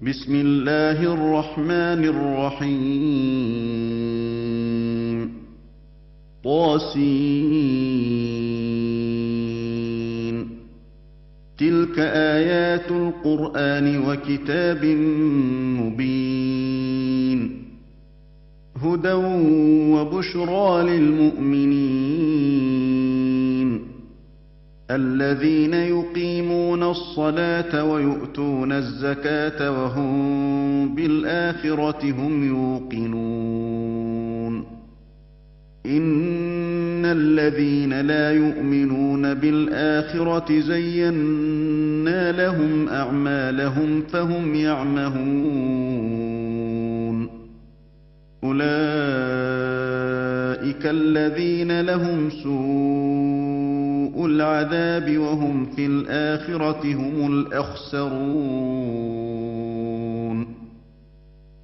بسم الله الرحمن الرحيم طاسين تلك آيات القرآن وكتاب مبين هدى وبشرى للمؤمنين الذين يقيمون الصلاة ويؤتون الزكاة وهم بالآخرة هم يوقنون إن الذين لا يؤمنون بالآخرة زينا لهم أعمالهم فهم يعمهون أولئك الذين لهم سوء العذاب وهم في الآخرة هم الأخسرون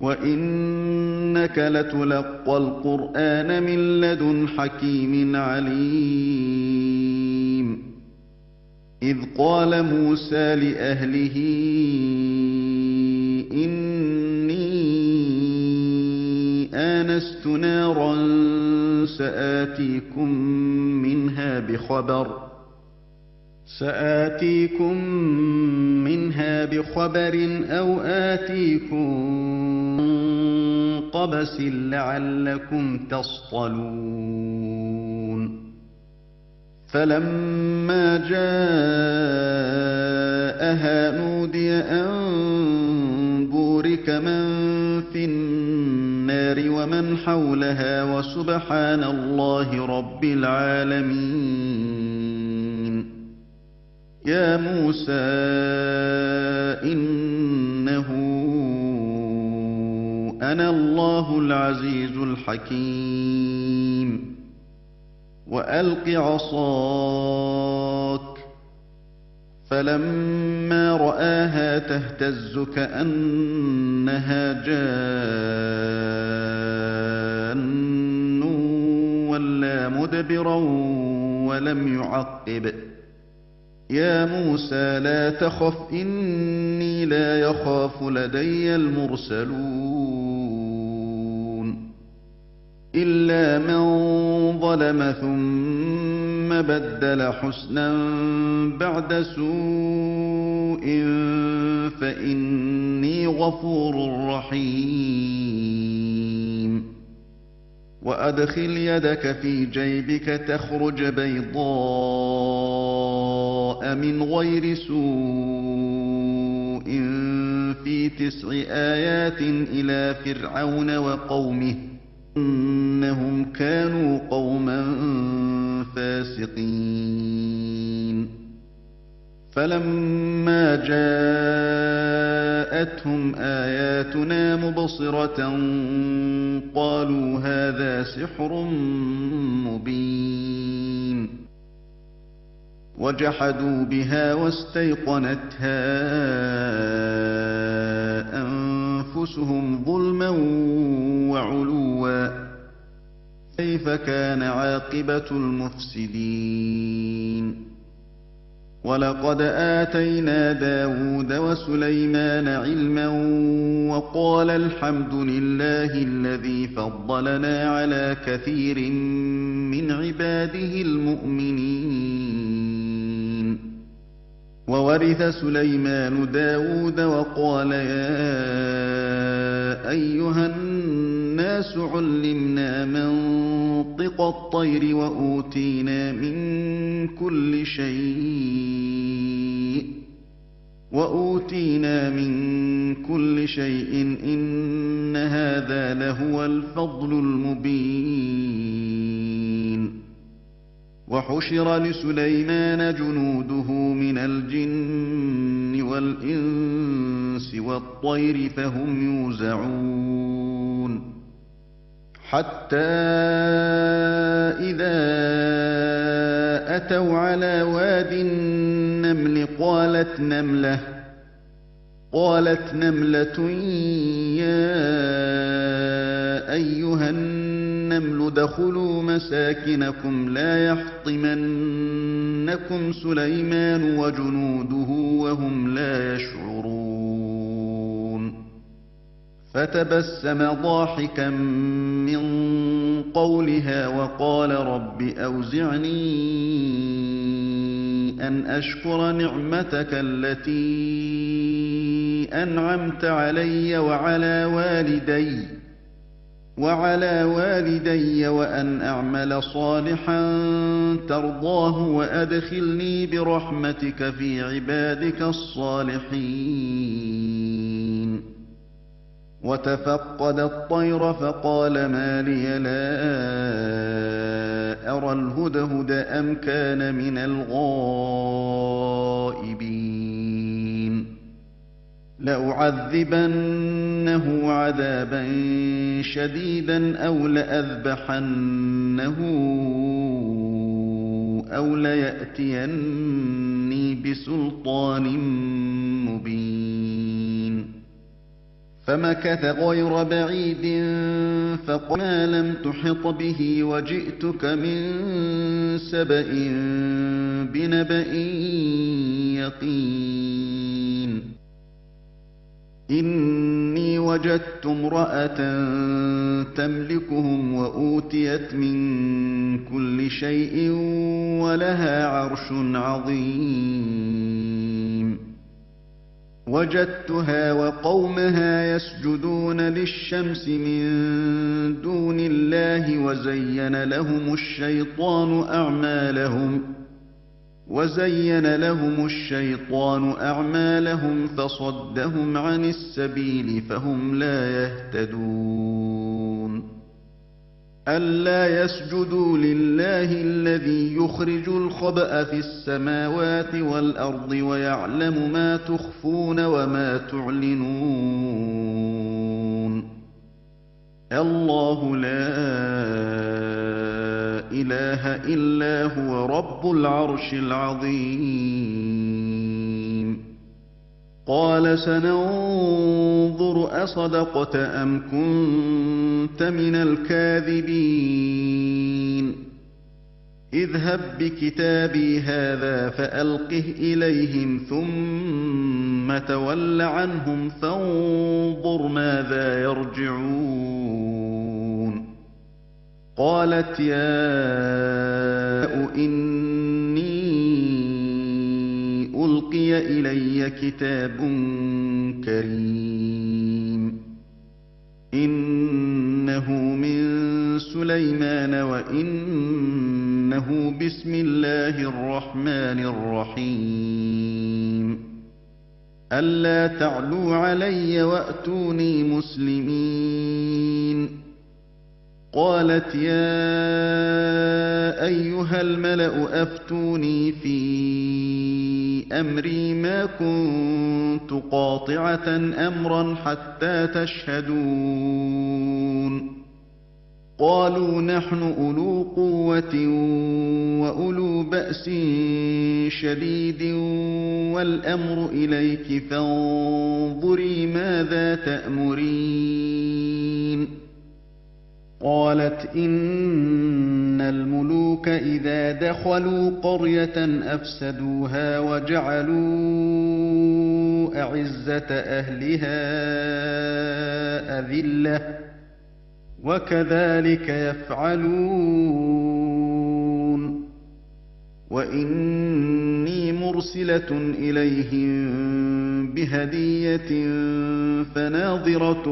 وإنك لتلقى القرآن من لدن حكيم عليم إذ قال موسى لأهله إني آنست نارا سآتيكم منها بخبر أو آتيكم قبس لعلكم تصطلون فلما جاءها نودي أن بورك من في النار ومن حولها وسبحان الله رب العالمين يا موسى إنه أنا الله العزيز الحكيم وألق عصاك فلما رآها تهتز كأنها جان ولا مدبرا ولم يعقب يا موسى لا تخف إني لا يخاف لدي المرسلون إلا من ظلم ثم بدل حسنا بعد سوء فإني غفور رحيم وأدخل يدك في جيبك تخرج بيضاء من غير سوء في 9 آيات إلى فرعون وقومه إنهم كانوا قوما فاسقين فلما جاءتهم آياتنا مبصرة قالوا هذا سحر مبين وجحدوا بها واستيقنتها أنفسهم ظلما وعلوا كيف كان عاقبة المفسدين ولقد آتينا داود وسليمان علما وقال الحمد لله الذي فضلنا على كثير من عباده المؤمنين وورث سليمان داود وقال يا أيها الناس علمنا منطق الطير وأوتينا من كل شيء إن هذا لهو الفضل المبين وحشر لسليمان جنوده من الجن والإنس والطير فهم يوزعون حتى إذا أتوا على واد النمل قالت نملة يا أيها النمل ادخلوا مساكنكم لا يحطمنكم سليمان وجنوده وهم لا يشعرون فتبسم ضاحكا من قولها وقال رب أوزعني أن أشكر نعمتك التي أنعمت علي وعلى والدي وأن أعمل صالحا ترضاه وأدخلني برحمتك في عبادك الصالحين. وتفقد الطير فقال ما لي لا أرى الهدهد أم كان من الغائبين. لأعذبنه عذابا شديدا أو لأذبحنه أو ليأتيني بسلطان مبين. فمكث غير بعيد فقال ما لم تحط به وجئتك من سبأ بنبأ يقين. إني وجدت امرأة تملكهم وأوتيت من كل شيء ولها عرش عظيم. وجدتها وقومها يسجدون للشمس من دون الله وزين لهم الشيطان أعمالهم فصدهم عن السبيل فهم لا يهتدون. ألا يسجدوا لله الذي يخرج الخبأ في السماوات والأرض ويعلم ما تخفون وما تعلنون. الله لا إله إلا هو رب العرش العظيم. قال سننظر أصدقت أم كنت من الكاذبين. اذهب بكتابي هذا فألقه إليهم ثم تول عنهم فانظر ماذا يرجعون. قالت يا إني ألقي إلي كتاب كريم إنه من سليمان وإنه بسم الله الرحمن الرحيم. ألا تعلوا علي وأتوني مسلمين. قالت يا أيها الملأ أفتوني في أمري ما كنت قاطعة أمرا حتى تشهدون. قالوا نحن أولو قوة وأولو بأس شديد والأمر إليك فانظري ماذا تأمرين. قالت إن الملوك إذا دخلوا قرية أفسدوها وجعلوا أعزة أهلها أذلة وكذلك يفعلون. وإني مرسلة إليهم بهدية فناظرة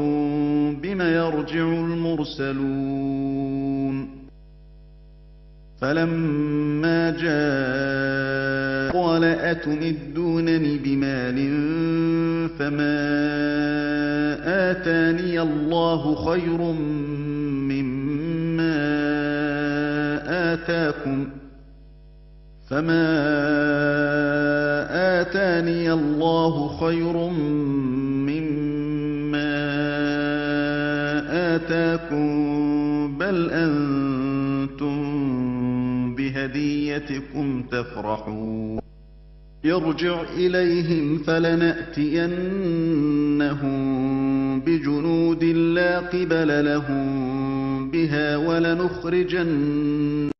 بما يرجع المرسلون. فلما جاء قال أتمدونني بمال فما آتاني الله خير مما آتاكم بل أنتم بهديتكم تفرحون. ارجع إليهم فلنأتينهم بجنود لا قبل لهم بها ولنخرجن